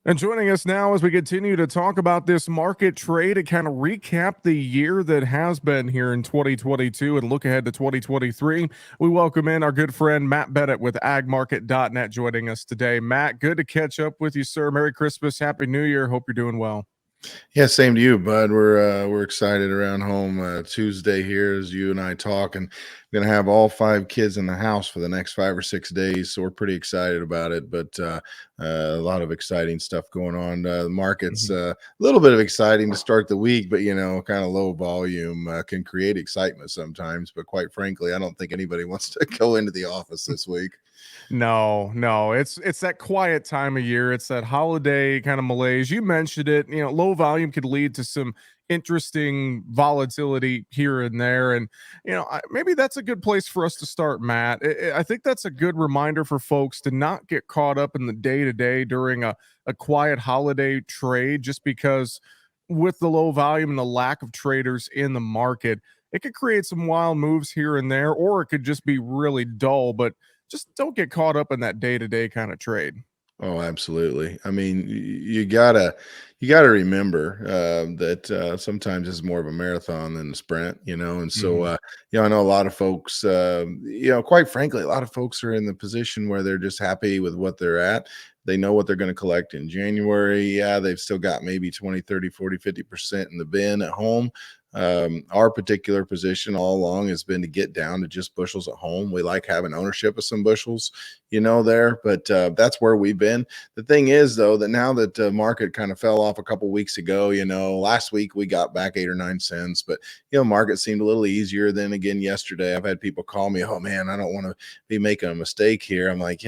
And joining us now as we continue to talk about this market trade and kind of recap the year that has been here in 2022 and look ahead to 2023, we welcome in our good friend Matt Bennett with agmarket.net joining us today. Matt, good to catch up with you, sir. Merry Christmas, Happy New Year. Hope you're doing well. Yeah, same to you, bud. We're excited around home Tuesday here as you and I talk, and gonna have all five kids in the house for the next 5 or 6 days. So we're pretty excited about it. But a lot of exciting stuff going on. The market's Mhm. a little bit of exciting to start the week, but kind of low volume can create excitement sometimes. But quite frankly, I don't think anybody wants to go into the office this week. No, no, it's that quiet time of year. It's that holiday kind of malaise. You mentioned it. Low volume could lead to some interesting volatility here and there, and maybe that's a good place for us to start, Matt. I think that's a good reminder for folks to not get caught up in the day to day during a quiet holiday trade, just because with the low volume and the lack of traders in the market, it could create some wild moves here and there, or it could just be really dull. But just don't get caught up in that day to day kind of trade. Oh, absolutely. I mean, you gotta remember that sometimes it's more of a marathon than a sprint, And so, Mhm. I know a lot of folks. Quite frankly, a lot of folks are in the position where they're just happy with what they're at. They know what they're going to collect in January. Yeah, they've still got maybe 20, 30, 40, 50% in the bin at home. Our particular position all along has been to get down to just bushels at home. We like having ownership of some bushels there. But that's where we've been. The thing is, though, that now that the market kind of fell off a couple weeks ago, last week we got back 8 or 9 cents, but market seemed a little easier than again yesterday. I've had people call me, oh man, I don't want to be making a mistake here. I'm like,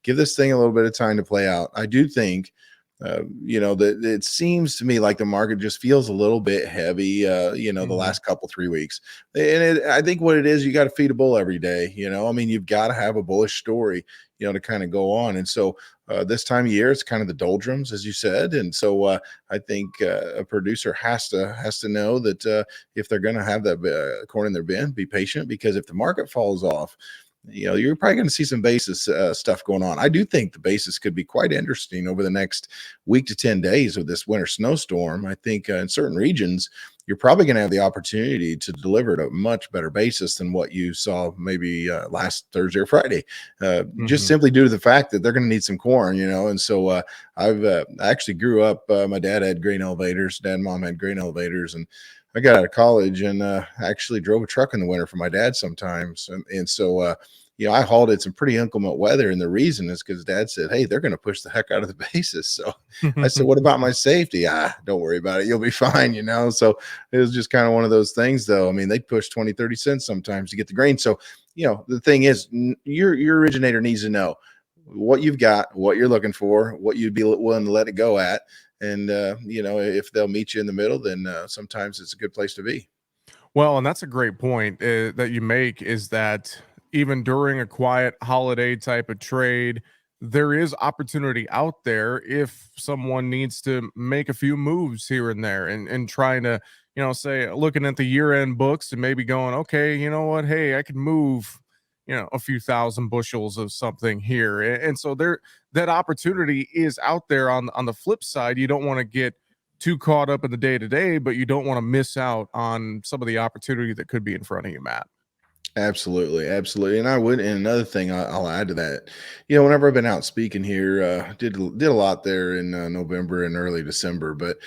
give this thing a little bit of time to play out. I do think that it seems to me like the market just feels a little bit heavy, the Mhm. last couple 3 weeks. And I think what it is, you got to feed a bull every day. I mean, you've got to have a bullish story, to kind of go on. And so this time of year, it's kind of the doldrums, as you said. And so I think a producer has to know that if they're going to have that corn in their bin, be patient, because if the market falls off, you're probably going to see some basis stuff going on. I do think the basis could be quite interesting over the next week to 10 days with this winter snowstorm. I think in certain regions, you're probably going to have the opportunity to deliver at a much better basis than what you saw maybe last Thursday or Friday, just Mhm. simply due to the fact that they're going to need some corn, And so I actually grew up, my dad had grain elevators, dad and mom had grain elevators, and I got out of college and actually drove a truck in the winter for my dad sometimes. And so, I hauled in some pretty inclement weather. And the reason is because dad said, hey, they're going to push the heck out of the basis. So I said, what about my safety? Don't worry about it. You'll be fine. So it was just kind of one of those things, though. I mean, they push 20, 30 cents sometimes to get the grain. So, the thing is, your originator needs to know what you've got, what you're looking for, what you'd be willing to let it go at. And, if they'll meet you in the middle, then sometimes it's a good place to be. Well, and that's a great point that you make, is that even during a quiet holiday type of trade, there is opportunity out there if someone needs to make a few moves here and there and trying to, say, looking at the year end books and maybe going, okay, you know what? Hey, I could move, a few thousand bushels of something here. And so that opportunity is out there. On the flip side, you don't want to get too caught up in the day to day, but you don't want to miss out on some of the opportunity that could be in front of you, Matt. Absolutely, absolutely, and I would. And another thing I'll add to that, whenever I've been out speaking here, did a lot there in November and early December. But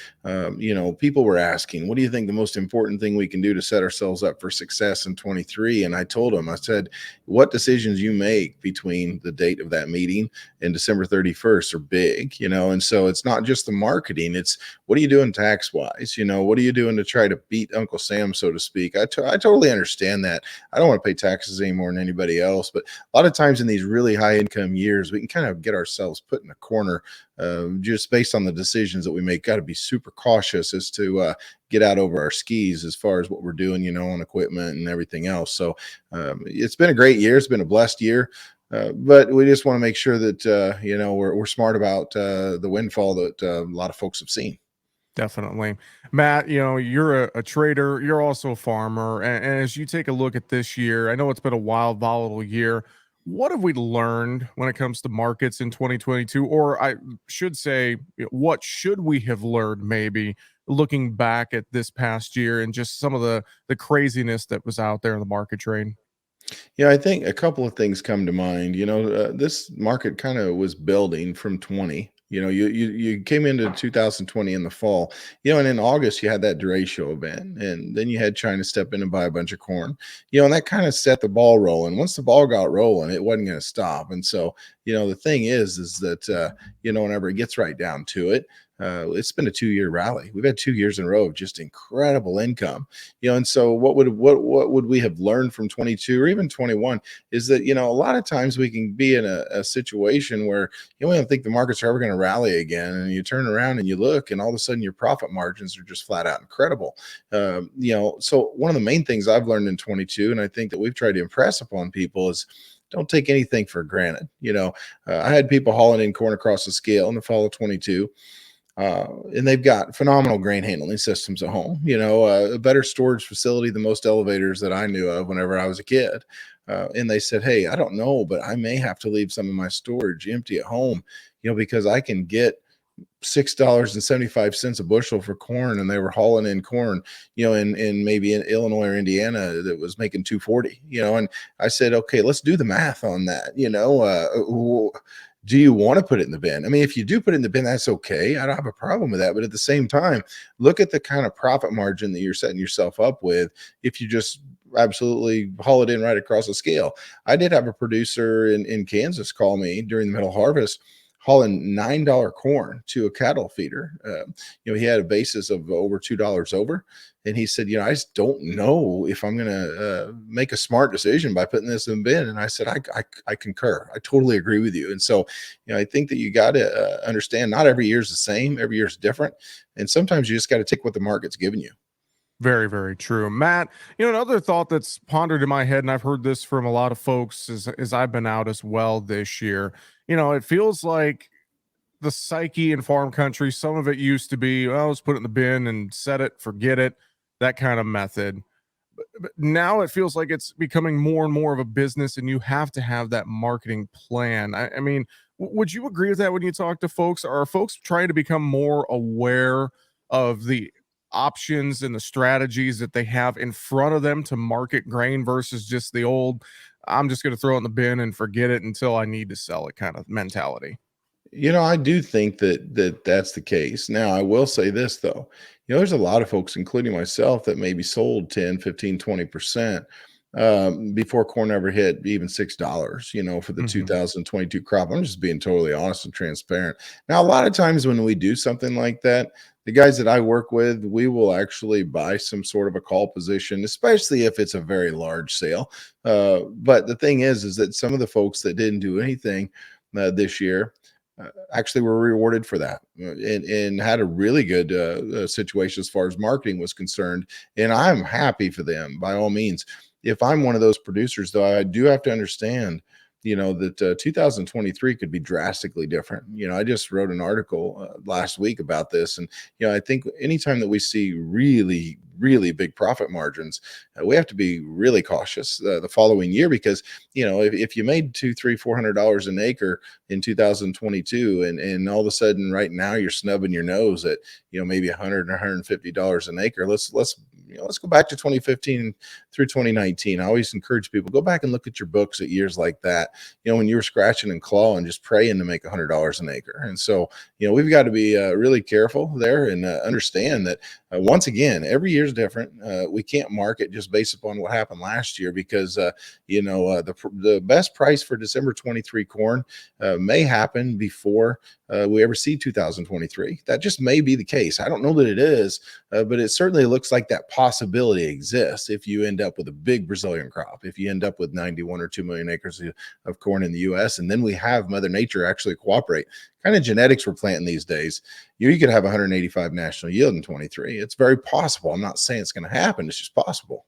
people were asking, "What do you think the most important thing we can do to set ourselves up for success in 23?" And I told them, I said, "What decisions you make between the date of that meeting and December 31st are big, And so it's not just the marketing; it's what are you doing tax wise? What are you doing to try to beat Uncle Sam, so to speak? I totally understand that. I don't want to pay taxes any more than anybody else. But a lot of times in these really high income years, we can kind of get ourselves put in a corner just based on the decisions that we make. Got to be super cautious as to get out over our skis as far as what we're doing, on equipment and everything else. So it's been a great year. It's been a blessed year. But we just want to make sure that we're smart about the windfall that a lot of folks have seen. Definitely. Matt, you're a trader, you're also a farmer. And as you take a look at this year, I know it's been a wild, volatile year. What have we learned when it comes to markets in 2022? Or I should say, what should we have learned maybe looking back at this past year and just some of the craziness that was out there in the market trade? Yeah, I think a couple of things come to mind. This market kind of was building from 20. You came into 2020 in the fall. And in August you had that derecho event, and then you had China step in and buy a bunch of corn. And that kind of set the ball rolling. Once the ball got rolling, it wasn't going to stop. And so, the thing is that whenever it gets right down to it, it's been a 2-year rally. We've had 2 years in a row of just incredible income. And so what would we have learned from 22 or even 21 is that a lot of times we can be in a situation where we don't think the markets are ever going to rally again, and you turn around and you look, and all of a sudden your profit margins are just flat out incredible. So one of the main things I've learned in 22, and I think that we've tried to impress upon people, is don't take anything for granted. I had people hauling in corn across the scale in the fall of 22, and they've got phenomenal grain handling systems at home. A better storage facility than most elevators that I knew of whenever I was a kid. And they said, "Hey, I don't know, but I may have to leave some of my storage empty at home, because I can get $6.75 a bushel for corn," and they were hauling in corn, in maybe in Illinois or Indiana that was making 240. And I said, "Okay, let's do the math on that. Do you want to put it in the bin? I mean, if you do put it in the bin, that's okay. I don't have a problem with that. But at the same time, look at the kind of profit margin that you're setting yourself up with if you just absolutely haul it in right across the scale." I did have a producer in Kansas call me during the middle harvest, hauling $9 corn to a cattle feeder. He had a basis of over $2 over. And he said, I just don't know if I'm going to make a smart decision by putting this in the bin. And I said, I concur. I totally agree with you. And so, I think that you got to understand not every year is the same. Every year is different. And sometimes you just got to take what the market's giving you. Very, very true. Matt, another thought that's pondered in my head, and I've heard this from a lot of folks as I've been out as well this year. It feels like the psyche in farm country, some of it used to be, oh, let's put it in the bin and set it, forget it, that kind of method. But now it feels like it's becoming more and more of a business, and you have to have that marketing plan. I mean, would you agree with that when you talk to folks? Are folks trying to become more aware of the options and the strategies that they have in front of them to market grain versus just the old, I'm just going to throw it in the bin and forget it until I need to sell it kind of mentality? I do think that's the case. Now, I will say this though. There's a lot of folks, including myself, that maybe sold 10, 15, 20% before corn ever hit even $6, for the Hmm. 2022 crop. I'm just being totally honest and transparent. Now, a lot of times when we do something like that, the guys that I work with, we will actually buy some sort of a call position, especially if it's a very large sale. But the thing is that some of the folks that didn't do anything this year actually were rewarded for that, and had a really good situation as far as marketing was concerned. And I'm happy for them by all means. If I'm one of those producers, though, I do have to understand, that 2023 could be drastically different. I just wrote an article last week about this, and I think anytime that we see really, really big profit margins, we have to be really cautious the following year, because if you made two, three, $400 an acre in 2022, and all of a sudden right now you're snubbing your nose at maybe 100 and $150 an acre. Let's go back to 2015 through 2019. I always encourage people, go back and look at your books at years like that, when you were scratching and clawing, just praying to make $100 an acre. And so, we've got to be really careful there, and understand that once again, every year is different. We can't market just based upon what happened last year, because the best price for December 23 corn may happen before we ever see 2023. That just may be the case. I don't know that it is, but it certainly looks like that possibility exists if you end up with a big Brazilian crop, if you end up with 91 or 2 million acres of corn in the US, and then we have Mother Nature actually cooperate. Kind of genetics we're planting these days, you could have 185 national yield in 23. It's very possible. I'm not saying it's going to happen. It's just possible.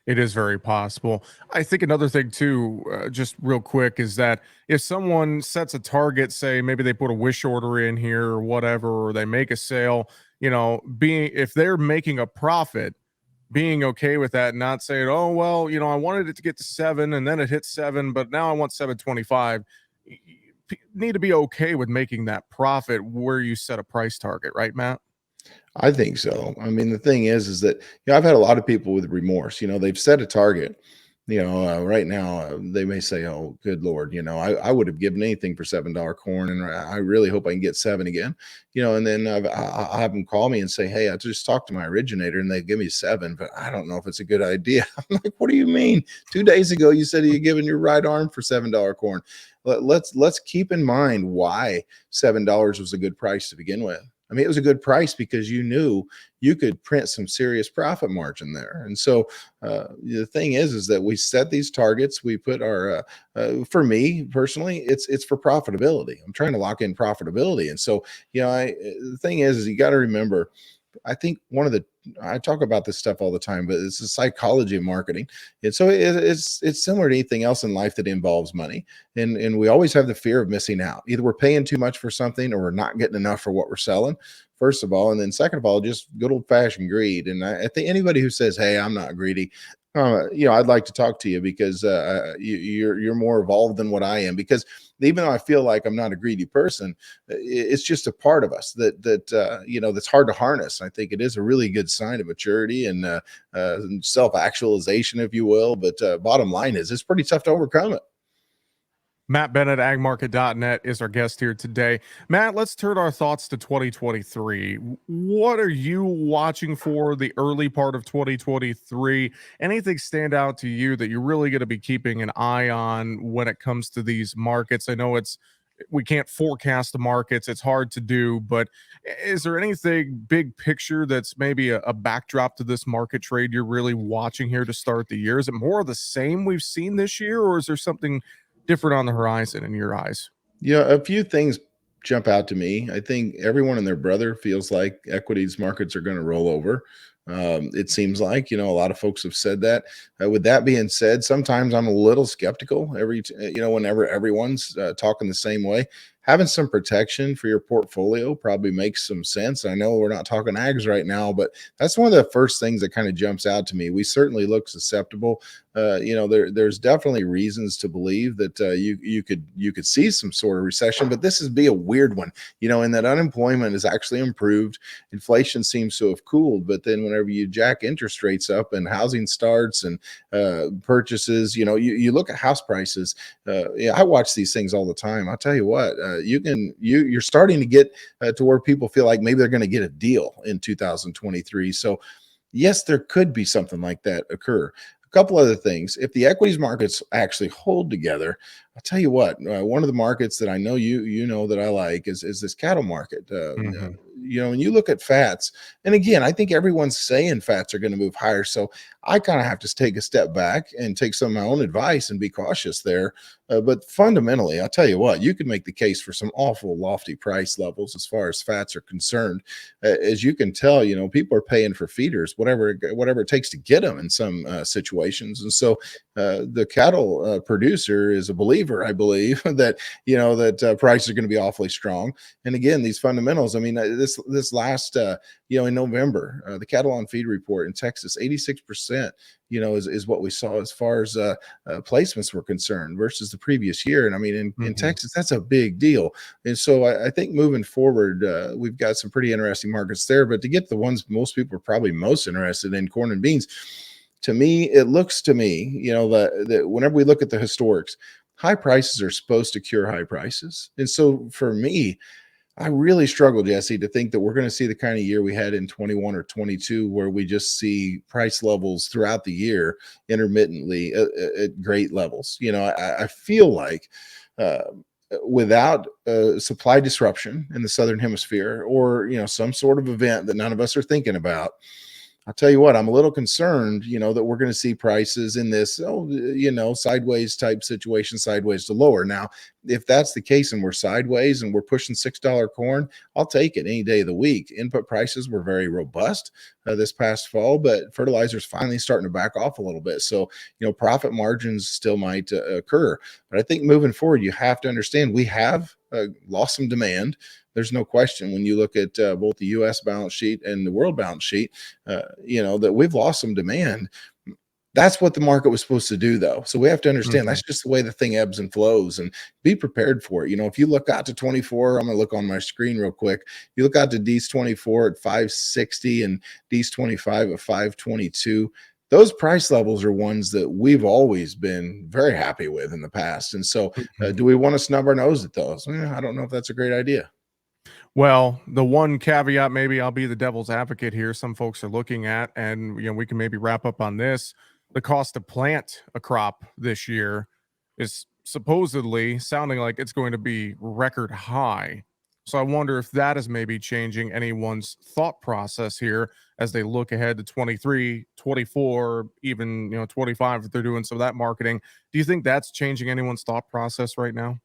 It is very possible. I think another thing too, just real quick, is that if someone sets a target, say maybe they put a wish order in here or whatever, or they make a sale, being if they're making a profit, being okay with that and not saying, oh, well, I wanted it to get to 7 and then it hit 7, but now I want 725. Need to be okay with making that profit where you set a price target, right, Matt? I think so. I mean, the thing is that I've had a lot of people with remorse. They've set a target. Right now they may say, "Oh, good Lord, I would have given anything for $7 corn, and I really hope I can get 7 again." And then I have them call me and say, "Hey, I just talked to my originator, and they give me 7, but I don't know if it's a good idea." I'm like, "What do you mean? 2 days ago you said you're giving your right arm for $7 corn." Let's keep in mind why $7 was a good price to begin with. I mean, it was a good price because you knew you could print some serious profit margin there. And so the thing is that we set these targets. We put our, for me personally, it's for profitability. I'm trying to lock in profitability. And so, the thing is you got to remember, I think I talk about this stuff all the time, but it's the psychology of marketing. And so it's similar to anything else in life that involves money. And we always have the fear of missing out. Either we're paying too much for something or we're not getting enough for what we're selling, first of all. And then second of all, just good old fashioned greed. And I think anybody who says, "Hey, I'm not greedy," I'd like to talk to you because you're more evolved than what I am. Because even though I feel like I'm not a greedy person, it's just a part of us that's hard to harness. I think it is a really good sign of maturity and self actualization, if you will. But bottom line is, it's pretty tough to overcome it. Matt Bennett, agmarket.net, is our guest here today. Matt, let's turn our thoughts to 2023. What are you watching for the early part of 2023? Anything stand out to you that you're really going to be keeping an eye on when it comes to these markets? I know we can't forecast the markets, it's hard to do, but is there anything big picture that's maybe a backdrop to this market trade you're really watching here to start the year? Is it more of the same we've seen this year, or is there something different on the horizon in your eyes? Yeah, a few things jump out to me. I think everyone and their brother feels like equities markets are going to roll over. It seems like, a lot of folks have said that. With that being said, sometimes I'm a little skeptical whenever everyone's talking the same way. Having some protection for your portfolio probably makes some sense. I know we're not talking ags right now, but that's one of the first things that kind of jumps out to me. We certainly look susceptible. There's definitely reasons to believe that you could see some sort of recession, but this is be a weird one, and that unemployment is actually improved. Inflation seems to have cooled, but then whenever you jack interest rates up and housing starts and purchases, you look at house prices. Yeah, I watch these things all the time. I'll tell you what, you're starting to get to where people feel like maybe they're going to get a deal in 2023. So yes, there could be something like that occur. A couple other things. If the equities markets actually hold together, I'll tell you what, one of the markets that I know you know that I like is this cattle market. Mhm. When you look at fats, and again, I think everyone's saying fats are going to move higher. So I kind of have to take a step back and take some of my own advice and be cautious there. But fundamentally, I'll tell you what, you can make the case for some awful lofty price levels as far as fats are concerned. As you can tell, people are paying for feeders, whatever it takes to get them in some situations. And so the cattle producer is a believer, I believe, that prices are going to be awfully strong. And again, these fundamentals. I mean, this last in November, the cattle on feed report in Texas, 86%, is what we saw as far as placements were concerned versus the previous year. And I mean, in Mhm. Texas, that's a big deal. And so I think moving forward, we've got some pretty interesting markets there. But to get the ones most people are probably most interested in, corn and beans, to me, it looks to me, that whenever we look at the historics, high prices are supposed to cure high prices. And so for me, I really struggle, Jesse, to think that we're going to see the kind of year we had in 21 or 22, where we just see price levels throughout the year intermittently at great levels. I feel like uh, without supply disruption in the southern hemisphere, or some sort of event that none of us are thinking about, I'll tell you what, I'm a little concerned, that we're going to see prices in this, sideways type situation, sideways to lower. Now, if that's the case and we're sideways and we're pushing $6 corn, I'll take it any day of the week. Input prices were very robust this past fall, but fertilizer's finally starting to back off a little bit. So, profit margins still might occur. But I think moving forward, you have to understand we have lost some demand. There's no question when you look at both the U.S. balance sheet and the world balance sheet, that we've lost some demand. That's what the market was supposed to do, though. So we have to understand Mhm. that's just the way the thing ebbs and flows, and be prepared for it. If you look out to 24, I'm going to look on my screen real quick. You look out to D's 24 at 560 and D's 25 at 522. Those price levels are ones that we've always been very happy with in the past. And so, Mhm. do we want to snub our nose at those? I don't know if that's a great idea. Well, the one caveat, maybe I'll be the devil's advocate here, some folks are looking at, and we can maybe wrap up on this. The cost to plant a crop this year is supposedly sounding like it's going to be record high. So I wonder if that is maybe changing anyone's thought process here as they look ahead to 23, 24, even 25 if they're doing some of that marketing. Do you think that's changing anyone's thought process right now?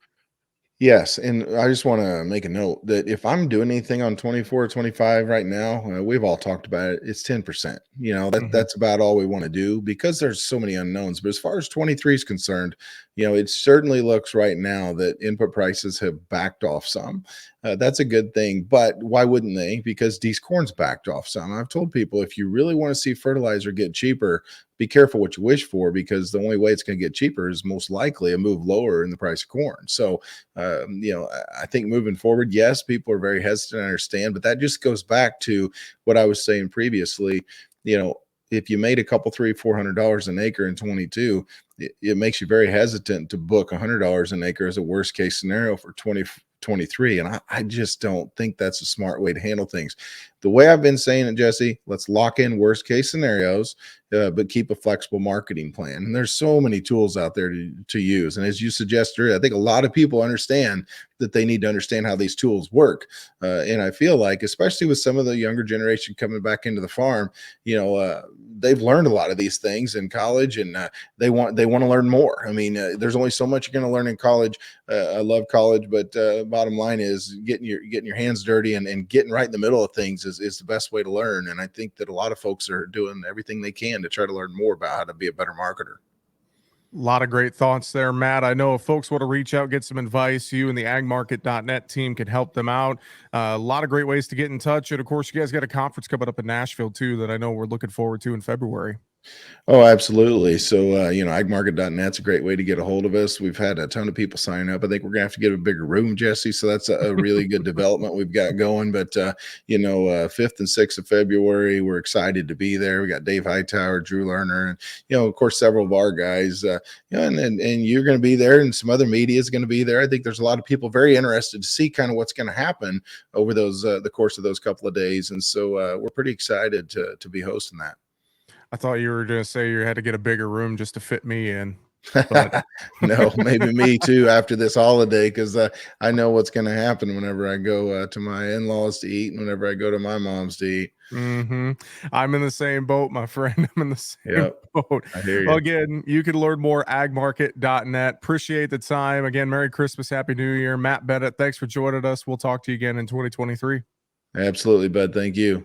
Yes, and I just want to make a note that if I'm doing anything on 24 or 25 right now, we've all talked about it, it's 10%. Mhm. That's about all we want to do because there's so many unknowns. But as far as 23 is concerned, it certainly looks right now that input prices have backed off some. That's a good thing, but why wouldn't they? Because these corn's backed off some. I've told people if you really want to see fertilizer get cheaper, be careful what you wish for because the only way it's going to get cheaper is most likely a move lower in the price of corn. So I think moving forward, yes, people are very hesitant. I understand, but that just goes back to what I was saying previously. You know, if you made a couple, $300-400 an acre in 22, it makes you very hesitant to book $100 an acre as a worst case scenario for 2023. And I just don't think that's a smart way to handle things. The way I've been saying it, Jesse, let's lock in worst case scenarios, but keep a flexible marketing plan. And there's so many tools out there to use. And as you suggested, I think a lot of people understand that they need to understand how these tools work. And I feel like, especially with some of the younger generation coming back into the farm, they've learned a lot of these things in college, and they want to learn more. I mean, there's only so much you're going to learn in college. I love college, but bottom line is getting your hands dirty and getting right in the middle of things is the best way to learn. And I think that a lot of folks are doing everything they can to try to learn more about how to be a better marketer. A lot of great thoughts there, Matt. I know if folks want to reach out, get some advice, you and the agmarket.net team can help them out. A lot of great ways to get in touch. And of course, you guys got a conference coming up in Nashville too that I know we're looking forward to in February. Oh, absolutely. So, agmarket.net's a great way to get a hold of us. We've had a ton of people sign up. I think we're going to have to get a bigger room, Jesse. So that's a really good development we've got going. But, 5th and 6th of February, we're excited to be there. We got Dave Hightower, Drew Lerner, and, of course, several of our guys, and you're going to be there and some other media is going to be there. I think there's a lot of people very interested to see kind of what's going to happen over the course of those couple of days. And so we're pretty excited to be hosting that. I thought you were going to say you had to get a bigger room just to fit me in, but No, maybe me too after this holiday because I know what's going to happen whenever I go to my in-laws to eat and whenever I go to my mom's to eat. I'm in the same boat, my friend. I'm in the same Yep, boat. I hear Well, you. again, you can learn more agmarket.net. Appreciate the time. Again, Merry Christmas, Happy New Year. Matt Bennett, thanks for joining us. We'll talk to you again in 2023. Absolutely, bud. Thank you.